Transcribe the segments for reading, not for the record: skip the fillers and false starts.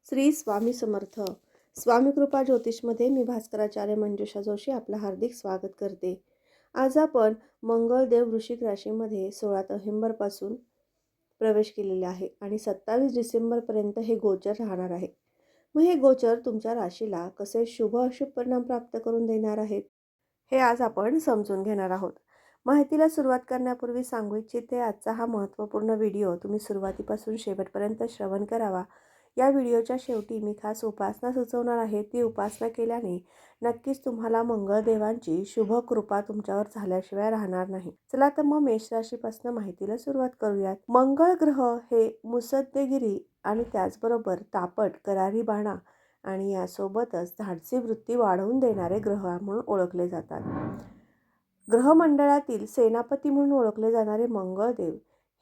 श्री स्वामी समर्थ. स्वामी कृपा ज्योतिषमध्ये मी भास्कराचार्य मंजुषा जोशी आपलं हार्दिक स्वागत करते. आज आपण मंगळदेव वृश्चिक राशीमध्ये 16 नोव्हेंबरपासून प्रवेश केलेले आहे आणि 27 डिसेंबरपर्यंत हे गोचर राहणार आहे. मग हे गोचर तुमच्या राशीला कसे शुभ अशुभ परिणाम प्राप्त करून देणार आहेत, हे आज आपण समजून घेणार आहोत. माहितीला सुरुवात करण्यापूर्वी सांगू इच्छिते, आजचा हा महत्त्वपूर्ण व्हिडिओ तुम्ही सुरुवातीपासून शेवटपर्यंत श्रवण करावा. या व्हिडिओच्या शेवटी मी खास उपासना सुचवणार आहे. ती उपासना केल्याने नक्कीच तुम्हाला मंगळदेवांची शुभ कृपा तुमच्यावर झाल्याशिवाय राहणार नाही. चला तर मग मेष राशीपासून माहितीला सुरुवात करूयात. मंगळ ग्रह हे मुत्सद्देगिरी आणि त्याचबरोबर तापट, करारी बाणा आणि यासोबतच धाडसी वृत्ती वाढवून देणारे ग्रह म्हणून ओळखले जातात. ग्रहमंडळातील सेनापती म्हणून ओळखले जाणारे मंगळदेव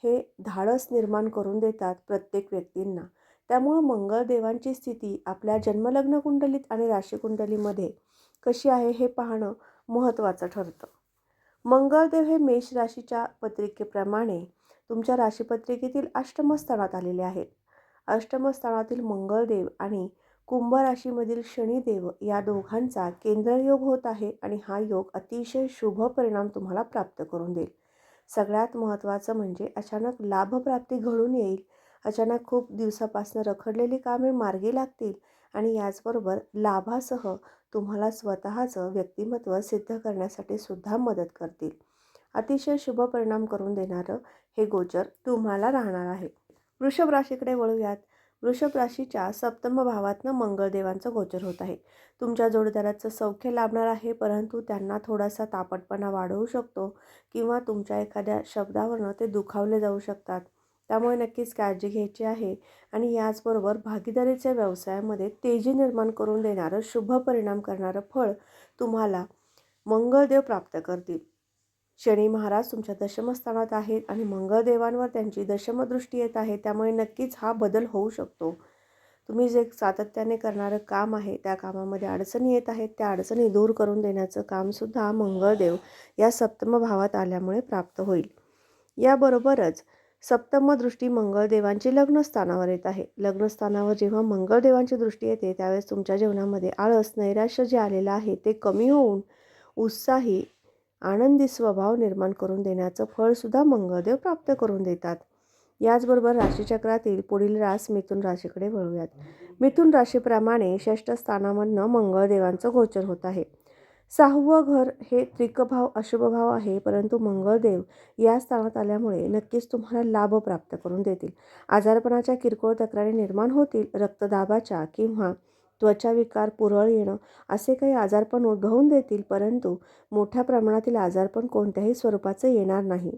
हे धाडस निर्माण करून देतात प्रत्येक व्यक्तींना. त्यामुळं मंगळदेवांची स्थिती आपल्या जन्मलग्न कुंडलीत आणि राशीकुंडलीमध्ये कशी आहे हे पाहणं महत्त्वाचं ठरतं. मंगळदेव हे मेष राशीच्या पत्रिकेप्रमाणे तुमच्या राशीपत्रिकेतील अष्टम स्थानात आलेले आहेत. अष्टम स्थानातील मंगळदेव आणि कुंभ राशीमधील शनिदेव या दोघांचा केंद्रयोग होत आहे आणि हा योग अतिशय शुभ परिणाम तुम्हाला प्राप्त करून देईल. सगळ्यात महत्त्वाचं म्हणजे अचानक लाभप्राप्ती घडून येईल. अचानक खूप दिवसापासून रखडलेली कामे मार्गी लागतील आणि याचबरोबर लाभासह तुम्हाला स्वतःचं व्यक्तिमत्व सिद्ध करण्यासाठी सुद्धा मदत करतील. अतिशय शुभ परिणाम करून देणारं हे गोचर तुम्हाला राहणार आहे. वृषभ राशीकडे वळूयात. वृषभ राशीच्या सप्तम भावातनं मंगळदेवांचं गोचर होत आहे. तुमच्या जोडीदाराचं सौख्य लाभणार आहे, परंतु त्यांना थोडासा तापटपणा वाढवू शकतो किंवा तुमच्या एखाद्या शब्दावरनं ते दुखावले जाऊ शकतात. त्यामुळे नक्कीच काळजी घ्यायची आहे आणि याचबरोबर भागीदारीच्या व्यवसायामध्ये तेजी निर्माण करून देणारं शुभ परिणाम करणारं फळ तुम्हाला मंगळदेव प्राप्त करतील. शनी महाराज तुमच्या दशमस्थानात आहेत आणि मंगळदेवांवर त्यांची दशमदृष्टी येत आहे. त्यामुळे नक्कीच हा बदल होऊ शकतो. तुम्ही जे सातत्याने करणारं काम आहे त्या कामामध्ये अडचणी येत आहेत, त्या अडचणी दूर करून देण्याचं कामसुद्धा मंगळदेव या सप्तम भावात आल्यामुळे प्राप्त होईल. याबरोबरच सप्तम दृष्टी मंगळदेवांची लग्नस्थानावर येत आहे. लग्नस्थानावर जेव्हा मंगळदेवांची दृष्टी येते त्यावेळेस तुमच्या जीवनामध्ये आळस, नैराश्य जे आलेलं आहे ते कमी होऊन उत्साही, आनंदी स्वभाव निर्माण करून देण्याचं फळसुद्धा मंगळदेव प्राप्त करून देतात. याचबरोबर राशीचक्रातील पुढील रास मिथुन राशीकडे वळूयात. मिथुन राशीप्रमाणे षष्ठ स्थानामधनं मंगळदेवांचं गोचर होत आहे. 6वं घर हे त्रिकभाव अशुभ भाव आहे, परंतु मंगळदेव या स्थानात आल्यामुळे नक्कीच तुम्हाला लाभ प्राप्त करून देतील. आजारपणाच्या किरकोळ तक्रारी निर्माण होतील. रक्तदाबाच्या किंवा त्वचाविकार, पुरळ येणं असे काही आजारपण उद्भवून देतील, परंतु मोठ्या प्रमाणातील आजारपण कोणत्याही स्वरूपाचं येणार नाही.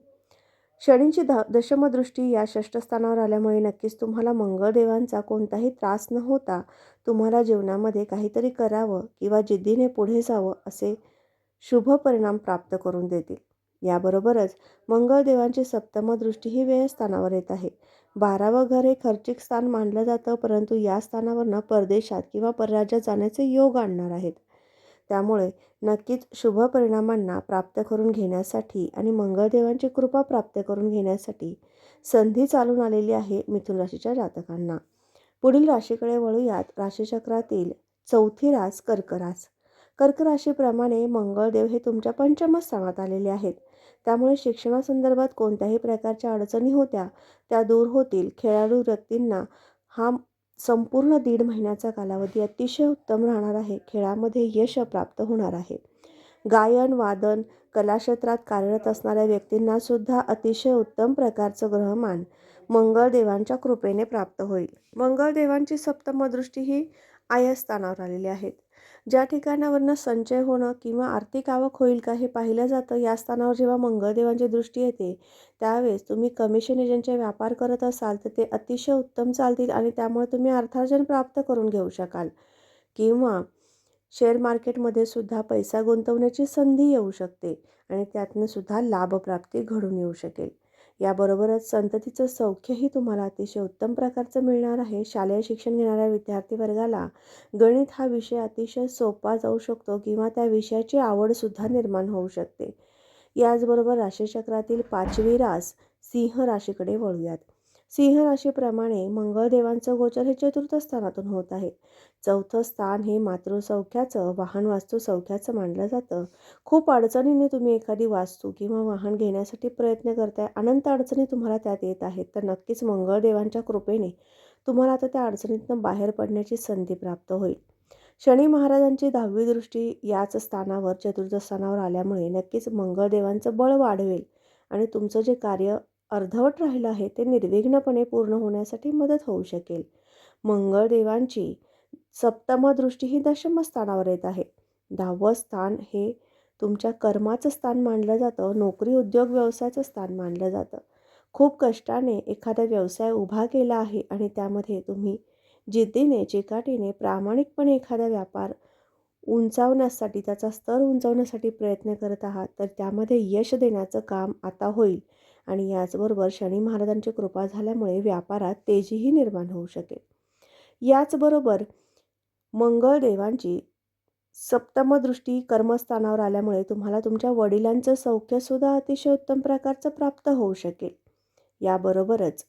शनीची दशमदृष्टी या षष्ठस्थानावर आल्यामुळे नक्कीच तुम्हाला मंगळदेवांचा कोणताही त्रास न होता तुम्हाला जीवनामध्ये काहीतरी करावं किंवा जिद्दीने पुढे जावं असे शुभ परिणाम प्राप्त करून देतील. याबरोबरच मंगळदेवांची सप्तम दृष्टी ही व्ययस्थानावर येत आहे. 12वं घर हे खर्चिक स्थान मानलं जातं, परंतु या स्थानावरनं परदेशात किंवा परराज्यात जाण्याचे योग आणणार आहेत. त्यामुळे नक्कीच शुभ परिणामांना प्राप्त करून घेण्यासाठी आणि मंगळदेवांची कृपा प्राप्त करून घेण्यासाठी संधी चालून आलेली आहे मिथुन राशीच्या जातकांना. पुढील राशीकडे वळूयात. राशीचक्रातील चौथी रास कर्क रास. कर्क राशीप्रमाणे मंगळदेव हे तुमच्या पंचम स्थानात आलेले आहेत. त्यामुळे शिक्षणासंदर्भात कोणत्याही प्रकारच्या अडचणी होत्या त्या दूर होतील. खेळाडू व्यक्तींना हा संपूर्ण 1.5 महिन्याचा कालावधी अतिशय उत्तम राहणार आहे. खेळामध्ये यश प्राप्त होणार आहे. गायन, वादन, कलाक्षेत्रात कार्यरत असणाऱ्या व्यक्तींना सुद्धा अतिशय उत्तम प्रकारचं ग्रहमान मंगळदेवांच्या कृपेने प्राप्त होईल. मंगळदेवांची सप्तम दृष्टी ही आयस्थानावर आलेली आहेत. ज्या ठिकाणावरनं संचय होणं किंवा आर्थिक आवक होईल का हे पाहिलं जातं, या स्थानावर जेव्हा मंगळदेवांची दृष्टी येते त्यावेळेस तुम्ही कमिशन एजंटचे व्यापार करत असाल तर ते अतिशय उत्तम चालतील आणि त्यामुळे तुम्ही अर्थार्जन प्राप्त करून घेऊ शकाल किंवा शेअर मार्केटमध्ये सुद्धा पैसा गुंतवण्याची संधी येऊ शकते आणि त्यातनं सुद्धा लाभप्राप्ती घडून येऊ शकेल. याबरोबरच संततीचं सौख्यही तुम्हाला अतिशय उत्तम प्रकारचं मिळणार आहे. शालेय शिक्षण घेणाऱ्या विद्यार्थी वर्गाला गणित हा विषय अतिशय सोपा जाऊ शकतो किंवा त्या विषयाची आवडसुद्धा निर्माण होऊ शकते. याचबरोबर राशीचक्रातील 5वी रास सिंह राशीकडे वळूयात. सिंह राशीप्रमाणे मंगळदेवांचं गोचर हे चतुर्थ स्थानातून होत आहे. चौथं स्थान हे मातृसौख्याचं, वाहन वास्तू सौख्याचं मानलं जातं. खूप अडचणीने तुम्ही एखादी वास्तू किंवा वाहन घेण्यासाठी प्रयत्न करताय, अनंत अडचणी तुम्हाला त्यात येत आहेत, तर नक्कीच मंगळदेवांच्या कृपेने तुम्हाला आता त्या अडचणीतून बाहेर पडण्याची संधी प्राप्त होईल. शनी महाराजांची 10वी दृष्टी याच स्थानावर, चतुर्थ स्थानावर आल्यामुळे नक्कीच मंगळदेवांचं बळ वाढवेल आणि तुमचं जे कार्य अर्धवट राहिलं आहे ते निर्विघ्नपणे पूर्ण होण्यासाठी मदत होऊ शकेल. मंगळदेवांची सप्तम दृष्टी ही दशम स्थानावर येत आहे. 10वं स्थान हे तुमच्या कर्माचं स्थान मानलं जातं. नोकरी, उद्योग, व्यवसायाचं स्थान मानलं जातं. खूप कष्टाने एखादा व्यवसाय उभा केला आहे आणि त्यामध्ये तुम्ही जिद्दीने, चिकाटीने, प्रामाणिकपणे एखादा व्यापार उंचावण्यासाठी, त्याचा स्तर उंचावण्यासाठी प्रयत्न करत आहात, तर त्यामध्ये यश देण्याचं काम आता होईल. आणि याचबरोबर शनी महाराजांची कृपा झाल्यामुळे व्यापारात तेजीही निर्माण होऊ शकेल. याचबरोबर मंगळदेवांची सप्तम दृष्टी कर्मस्थानावर आल्यामुळे तुम्हाला तुमच्या वडिलांचं सौख्यसुद्धा अतिशय उत्तम प्रकारचं प्राप्त होऊ शकेल. याबरोबरच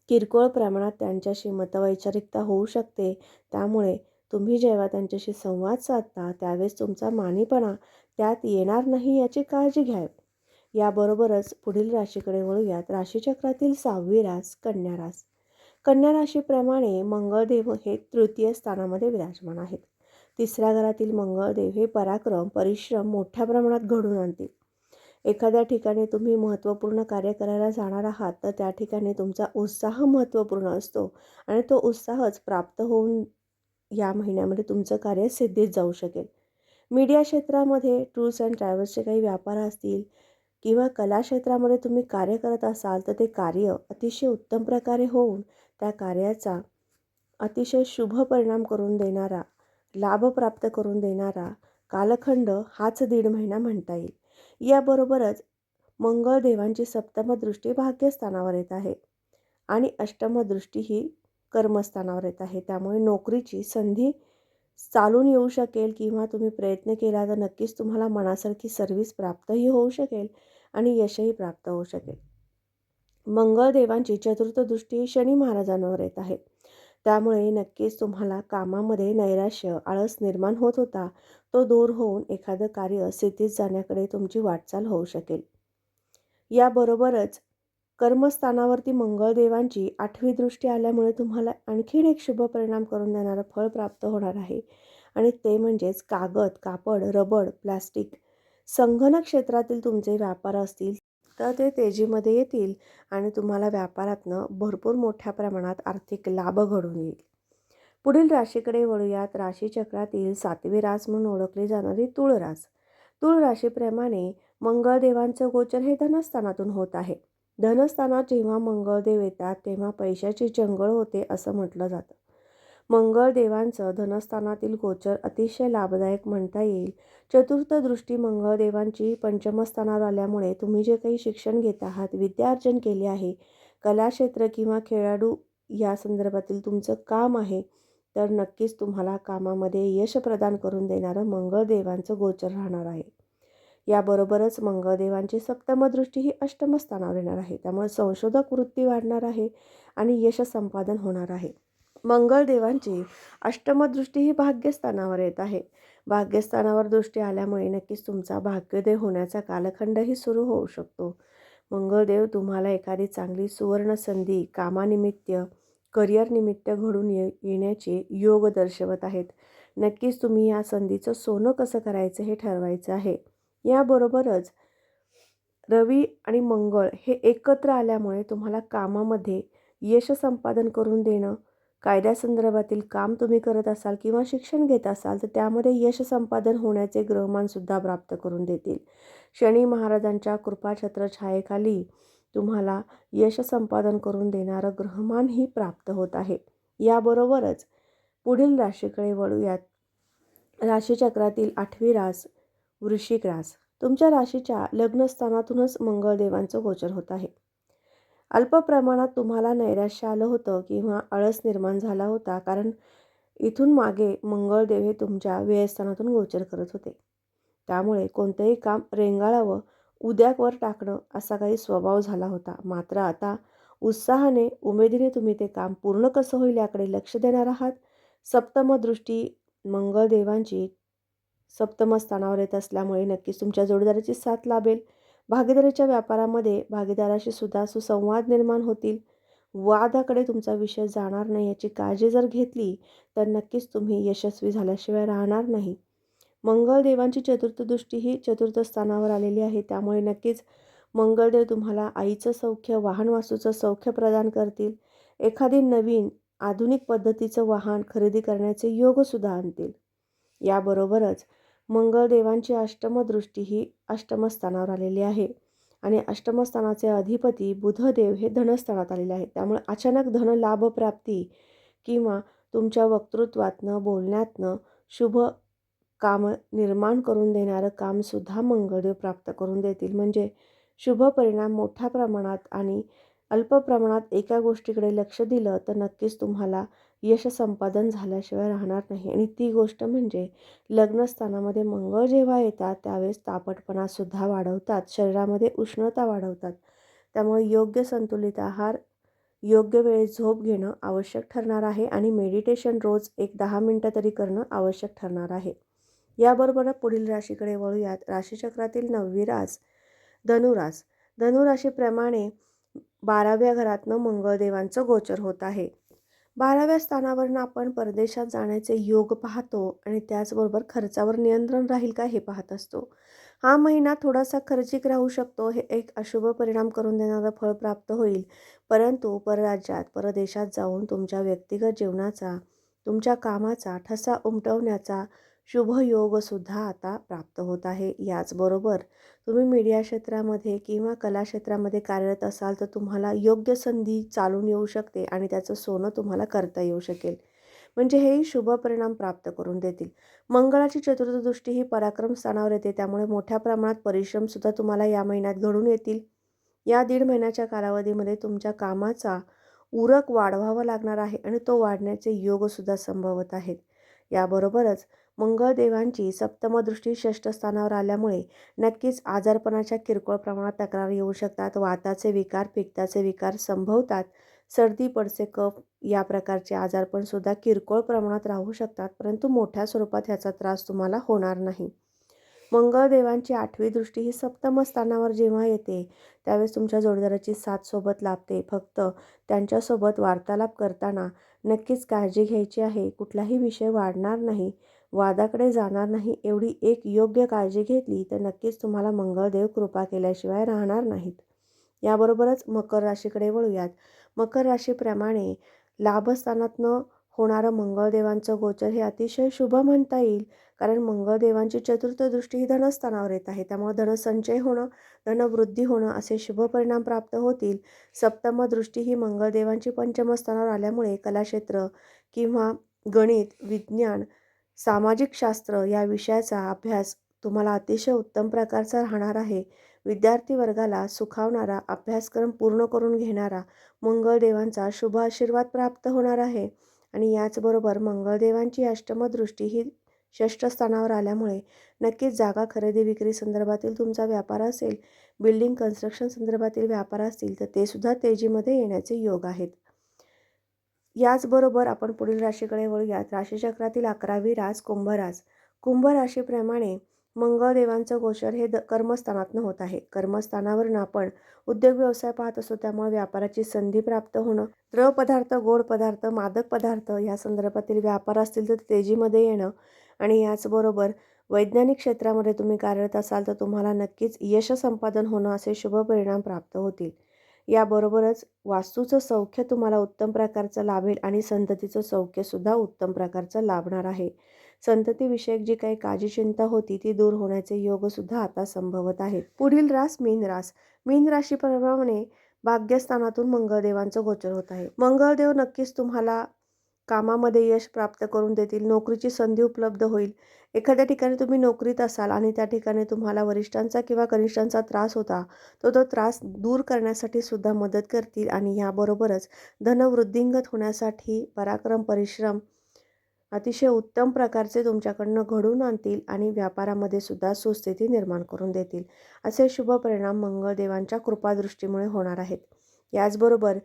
किरकोळ प्रमाणात त्यांच्याशी मतवैचारिकता होऊ शकते. त्यामुळे तुम्ही जेव्हा त्यांच्याशी संवाद साधता त्यावेळेस तुमचा मानीपणा त्यात येणार नाही याची काळजी घ्यावी. याबरोबरच पुढील राशीकडे वळूयात. राशीचक्रातील 6वी रास कन्या रास. कन्या राशीप्रमाणे मंगळदेव हे तृतीय स्थानामध्ये विराजमान आहेत. तिसऱ्या घरातील मंगळदेव हे पराक्रम, परिश्रम मोठ्या प्रमाणात घडवून आणतील. एखाद्या ठिकाणी तुम्ही महत्त्वपूर्ण कार्य करायला जाणार आहात, तर त्या ठिकाणी तुमचा उत्साह महत्त्वपूर्ण असतो आणि तो उत्साहच प्राप्त होऊन या महिन्यामध्ये तुमचं कार्य सिद्धीत जाऊ शकेल. मीडिया क्षेत्रामध्ये, टूर्स अँड ट्रॅव्हल्सचे काही व्यापार असतील किंवा कला क्षेत्रामध्ये तुम्ही कार्य करत असाल, तर ते कार्य अतिशय उत्तम प्रकारे होऊन त्या कार्याचा अतिशय शुभ परिणाम करून देणारा, लाभ प्राप्त करून देणारा कालखंड हाच 1.5 महिना म्हणता येईल. याबरोबरच मंगळदेवांची सप्तम दृष्टी भाग्यस्थानावर येत आहे आणि अष्टम दृष्टी ही कर्मस्थानावर येत आहे. त्यामुळे नोकरीची संधी चालून येऊ शकेल किंवा तुम्ही प्रयत्न केला तर नक्कीच तुम्हाला मनासारखी सर्व्हिस प्राप्तही होऊ शकेल आणि यशही प्राप्त होऊ शकेल. मंगळदेवांची चतुर्थ दृष्टी शनी महाराजांवर येत आहे. त्यामुळे नक्कीच तुम्हाला कामामध्ये नैराश्य, आळस निर्माण होत होता, तो दूर होऊन एखादं कार्य सिद्धीत जाण्याकडे तुमची वाटचाल होऊ शकेल. याबरोबरच कर्मस्थानावरती मंगळदेवांची 8वी दृष्टी आल्यामुळे तुम्हाला आणखीन एक शुभ परिणाम करून देणारं फळ प्राप्त होणार आहे आणि ते म्हणजेच कागद, कापड, रबर, प्लास्टिक, संगणक क्षेत्रातील तुमचे व्यापार असतील तर ते तेजीमध्ये येतील आणि तुम्हाला व्यापारातनं भरपूर मोठ्या प्रमाणात आर्थिक लाभ घडून येईल. पुढील राशीकडे वळूयात. राशीचक्रातील 7वी रास म्हणून ओळखली जाणारी तुळ रास. तुळ राशीप्रमाणे मंगळदेवांचं गोचर हे धनस्थानातून होत आहे. धनस्थानात जेव्हा मंगळदेव येतात तेव्हा पैशाची चंगळ होते असं म्हटलं जातं. मंगळदेवांचं धनस्थानातील गोचर अतिशय लाभदायक म्हणता येईल. चतुर्थ दृष्टी मंगळदेवांची पंचमस्थानावर आल्यामुळे तुम्ही जे काही शिक्षण घेत आहात, विद्यार्जन केले आहे, कलाक्षेत्र किंवा खेळाडू या संदर्भातील तुमचं काम आहे, तर नक्कीच तुम्हाला कामामध्ये यश प्रदान करून देणारं मंगळदेवांचं गोचर राहणार आहे. याबरोबरच मंगळदेवांची सप्तम दृष्टी ही अष्टम स्थानावर येणार आहे. त्यामुळे संशोधक वृत्ती वाढणार आहे आणि यश संपादन होणार आहे. मंगळदेवांची अष्टम दृष्टी ही भाग्यस्थानावर येत आहे. भाग्यस्थानावर दृष्टी आल्यामुळे नक्कीच तुमचा भाग्योदय होण्याचा कालखंडही सुरू होऊ शकतो. मंगळदेव तुम्हाला एखादी चांगली सुवर्ण संधी कामानिमित्त, करिअरनिमित्त घडून येण्याचे योग दर्शवत आहेत. नक्कीच तुम्ही या संधीचं सोनं कसं करायचं हे ठरवायचं आहे. याबरोबरच रवी आणि मंगळ हे एकत्र आल्यामुळे तुम्हाला कामामध्ये यश संपादन करून देणं, कायद्यासंदर्भातील काम तुम्ही करत असाल किंवा शिक्षण घेत असाल तर त्यामध्ये यश संपादन होण्याचे ग्रहमानसुद्धा प्राप्त करून देतील. शनी महाराजांच्या कृपाछत्र छायेखाली तुम्हाला यश संपादन करून देणारं ग्रहमानही प्राप्त होत आहे. याबरोबरच पुढील राशीकडे वळूयात. राशीचक्रातील 8वी रास वृश्चिक रास. तुमच्या राशीच्या लग्नस्थानातूनच मंगळदेवांचं गोचर होत आहे. अल्प प्रमाणात तुम्हाला नैराश्य आलं होतं किंवा आळस निर्माण झाला होता, कारण इथून मागे मंगळदेव हे तुमच्या व्ययस्थानातून गोचर करत होते. त्यामुळे कोणतंही काम रेंगाळावं, उद्यावर टाकणं असा काही स्वभाव झाला होता. मात्र आता उत्साहाने, उमेदीने तुम्ही ते काम पूर्ण कसं होईल याकडे लक्ष देणार आहात. सप्तम दृष्टी मंगळदेवांची सप्तम स्थानावर येत असल्यामुळे नक्कीच तुमच्या जोडीदाराची साथ लाभेल. भागीदारीच्या व्यापारामध्ये भागीदाराशी सुद्धा सुसंवाद निर्माण होतील. वादाकडे तुमचा विषय जाणार नाही याची काळजी जर घेतली तर नक्कीच तुम्ही यशस्वी झाल्याशिवाय राहणार नाही. मंगळदेवांची चतुर्थ दृष्टी ही चतुर्थ स्थानावर आलेली आहे, त्यामुळे नक्कीच मंगळदेव तुम्हाला आईचं सौख्य, वाहन वास्तूचं सौख्य प्रदान करतील. एखादी नवीन आधुनिक पद्धतीचं वाहन खरेदी करण्याचे योगसुद्धा आणतील. याबरोबरच मंगळदेवांची अष्टम दृष्टी ही अष्टम स्थानावर आलेली आहे आणि अष्टम स्थानाचे अधिपती बुधदेव हे धनस्थानात आलेले आहेत. त्यामुळे अचानक धनलाभ प्राप्ती किंवा तुमच्या वक्तृत्वातनं, बोलण्यातनं शुभ काम निर्माण करून देणारं कामसुद्धा मंगळदेव प्राप्त करून देतील. म्हणजे शुभ परिणाम मोठ्या प्रमाणात आणि अल्प प्रमाणात एका गोष्टीकडे लक्ष दिलं तर नक्कीच तुम्हाला यश संपादन झाल्याशिवाय राहणार नाही. आणि ती गोष्ट म्हणजे लग्नस्थानामध्ये मंगळ जेव्हा येतात त्यावेळेस तापटपणासुद्धा वाढवतात, शरीरामध्ये उष्णता वाढवतात. त्यामुळे योग्य संतुलित आहार, योग्य वेळेत झोप घेणं आवश्यक ठरणार आहे आणि मेडिटेशन रोज एक 10 मिनिटं तरी करणं आवश्यक ठरणार आहे. याबरोबर पुढील राशीकडे वळूयात. राशीचक्रातील 9वी रास धनुरास. धनुराशीप्रमाणे 12व्या घरातनं मंगळदेवांचं गोचर होत आहे. 12व्या स्थानावरनं आपण परदेशात जाण्याचे योग पाहतो आणि त्याचबरोबर खर्चावर नियंत्रण राहील का हे पाहत असतो. हा महिना थोडासा खर्चिक राहू शकतो. हे एक अशुभ परिणाम करून देणारं फळ प्राप्त होईल. परंतु परराज्यात, परदेशात जाऊन तुमच्या व्यक्तिगत जीवनाचा, तुमच्या कामाचा ठसा उमटवण्याचा शुभ योगसुद्धा आता प्राप्त होत आहे. याचबरोबर तुम्ही मीडिया क्षेत्रामध्ये किंवा कला क्षेत्रामध्ये कार्यरत असाल तर तुम्हाला योग्य संधी चालून येऊ शकते आणि त्याचं सोनं तुम्हाला करता येऊ शकेल. म्हणजे हेही शुभ परिणाम प्राप्त करून देतील. मंगळाची चतुर्थ दृष्टी ही पराक्रम स्थानावर येते, त्यामुळे मोठ्या प्रमाणात परिश्रमसुद्धा तुम्हाला या महिन्यात घडून येतील. या 1.5 महिन्याच्या कालावधीमध्ये तुमच्या कामाचा उरक वाढवावा लागणार आहे आणि तो वाढण्याचे योगसुद्धा संभवत आहेत. याबरोबरच मंगळदेवांची सप्तम दृष्टी षष्ठ स्थानावर आल्यामुळे नक्कीच आजारपणाच्या किरकोळ प्रमाणात तक्रार येऊ शकतात. वाताचे विकार, पित्ताचे विकार संभवतात. सर्दी, पडसे, कफ या प्रकारचे आजारपणसुद्धा किरकोळ प्रमाणात राहू शकतात, परंतु मोठ्या स्वरूपात ह्याचा त्रास तुम्हाला होणार नाही. मंगळदेवांची 8वी दृष्टी ही सप्तम स्थानावर जेव्हा येते त्यावेळेस तुमच्या जोडीदाराची साथ सोबत लाभते. फक्त त्यांच्यासोबत वार्तालाप करताना नक्कीच काळजी घ्यायची आहे. कुठलाही विषय वाढणार नाही, वादाकडे जाणार नाही, एवढी एक योग्य काळजी घेतली तर नक्कीच तुम्हाला मंगळदेव कृपा केल्याशिवाय राहणार नाहीत. याबरोबरच मकर राशीकडे वळूयात. मकर राशीप्रमाणे लाभस्थानातनं होणारं मंगळदेवांचं गोचर हे अतिशय शुभ म्हणता येईल. कारण मंगळदेवांची चतुर्थ दृष्टी ही धनस्थानावर येत आहे, त्यामुळे धनसंचय होणं, धनवृद्धी होणं असे शुभ परिणाम प्राप्त होतील. सप्तम दृष्टी ही मंगळदेवांची पंचम स्थानावर आल्यामुळे कलाक्षेत्र किंवा गणित, विज्ञान, सामाजिक शास्त्र या विषयाचा अभ्यास तुम्हाला अतिशय उत्तम प्रकारचा राहणार आहे. विद्यार्थी वर्गाला सुखावणारा, अभ्यासक्रम पूर्ण करून घेणारा मंगळदेवांचा शुभ आशीर्वाद प्राप्त होणार आहे. आणि याचबरोबर मंगळदेवांची अष्टम दृष्टी ही षष्ठ स्थानावर आल्यामुळे नक्कीच जागा खरेदी विक्री संदर्भातील तुमचा व्यापार असेल, बिल्डिंग कन्स्ट्रक्शन संदर्भातील व्यापार असतील तर ते सुद्धा तेजीमध्ये येण्याचे योग आहेत. याचबरोबर आपण पुढील राशीकडे वळूयात. राशीचक्रातील 11वी रास कुंभरास. कुंभ राशीप्रमाणे मंगळदेवांचं गोचर हे कर्मस्थानातनं होत आहे. कर्मस्थानावरून आपण उद्योग व्यवसाय पाहत असतो, त्यामुळे व्यापाराची संधी प्राप्त होणं, द्रव पदार्थ, गोड पदार्थ, मादक पदार्थ या संदर्भातील व्यापार असतील तर तेजीमध्ये येणं आणि याचबरोबर वैज्ञानिक क्षेत्रामध्ये तुम्ही कार्यरत असाल तर तुम्हाला नक्कीच यश संपादन होणं असे शुभ परिणाम प्राप्त होतील. याबरोबरच वास्तूचं सौख्य तुम्हाला उत्तम प्रकारचं लाभेल आणि संततीचं सौख्यसुद्धा उत्तम प्रकारचं लाभणार आहे. संततीविषयक जी काही काळजी चिंता होती ती दूर होण्याचे योगसुद्धा आता संभवत आहेत. पुढील रास मीन रास. मीन राशीप्रमाणे भाग्यस्थानातून मंगळदेवांचं गोचर होत आहे. मंगळदेव नक्कीच तुम्हाला कामामध्ये यश प्राप्त करून देतील. नोकरीची संधी उपलब्ध होईल. एखाद्या ठिकाणी तुम्ही नोकरीत असाल आणि त्या ठिकाणी तुम्हाला वरिष्ठांचा किंवा कनिष्ठांचा त्रास होता, तो त्रास दूर करण्यासाठी सुद्धा मदत करतील आणि याबरोबरच धनवृद्धिंगत होण्यासाठी पराक्रम, परिश्रम अतिशय उत्तम प्रकारचे तुमच्याकडनं घडून आणतील आणि व्यापारामध्ये सुद्धा सुस्थिती निर्माण करून देतील. असे शुभ परिणाम मंगळदेवांच्या कृपादृष्टीमुळे होणार आहेत. याचबरोबर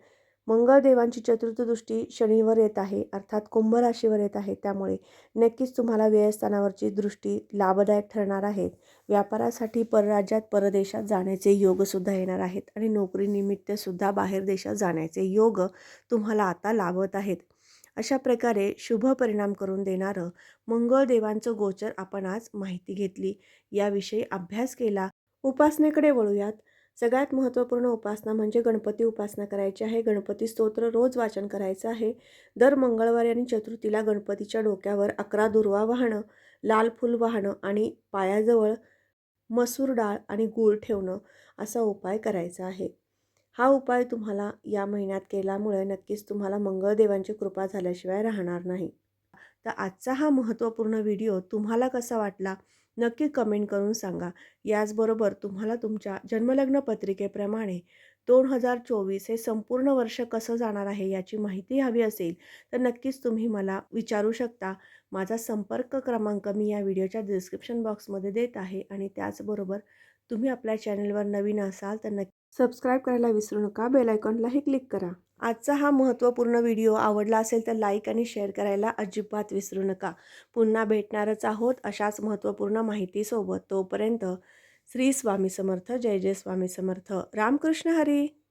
मंगळदेवांची चतुर्थ दृष्टी शनीवर येत आहे, अर्थात कुंभ राशीवर येत आहे. त्यामुळे नक्कीच तुम्हाला व्ययस्थानावरची दृष्टी लाभदायक ठरणार आहेत. व्यापारासाठी परराज्यात परदेशात जाण्याचे योगसुद्धा येणार आहेत आणि नोकरीनिमित्तसुद्धा बाहेर देशात जाण्याचे योग तुम्हाला आता लाभत आहेत. अशा प्रकारे शुभ परिणाम करून देणारं मंगळदेवांचं गोचर आपण आज माहिती घेतली, याविषयी अभ्यास केला. उपासनेकडे वळूयात. सगळ्यात महत्त्वपूर्ण उपासना म्हणजे गणपती उपासना करायची आहे. गणपती स्तोत्र रोज वाचन करायचं आहे. दर मंगळवारी आणि चतुर्थीला गणपतीच्या डोक्यावर 11 दुर्वा वाहणं, लाल फूल वाहणं आणि पायाजवळ मसूर डाळ आणि गूळ ठेवणं असा उपाय करायचा आहे. हा उपाय तुम्हाला या महिन्यात केल्यामुळे नक्कीच तुम्हाला मंगळदेवांची कृपा झाल्याशिवाय राहणार नाही. तर आजचा हा महत्त्वपूर्ण व्हिडिओ तुम्हाला कसा वाटला नक्की कमेंट करून सांगा. याचबरोबर तुम्हाला तुमच्या जन्मलग्न पत्रिकेप्रमाणे 2024 हे संपूर्ण वर्ष कसं जाणार आहे याची माहिती हवी असेल तर नक्कीच तुम्ही मला विचारू शकता. माझा संपर्क क्रमांक मी या व्हिडिओच्या डिस्क्रिप्शन बॉक्समध्ये देत आहे आणि त्याचबरोबर तुम्ही आपल्या चॅनलवर नवीन असाल तर नक्की सबस्क्राईब करायला विसरू नका. बेल आयकॉनलाही क्लिक करा. आजचा हा महत्त्वपूर्ण व्हिडिओ आवडला असेल तर लाईक आणि शेअर करायला अजिबात विसरू नका. पुन्हा भेटणारच आहोत अशाच महत्त्वपूर्ण माहितीसोबत. तोपर्यंत श्री स्वामी समर्थ. जय जय स्वामी समर्थ. रामकृष्ण हरी.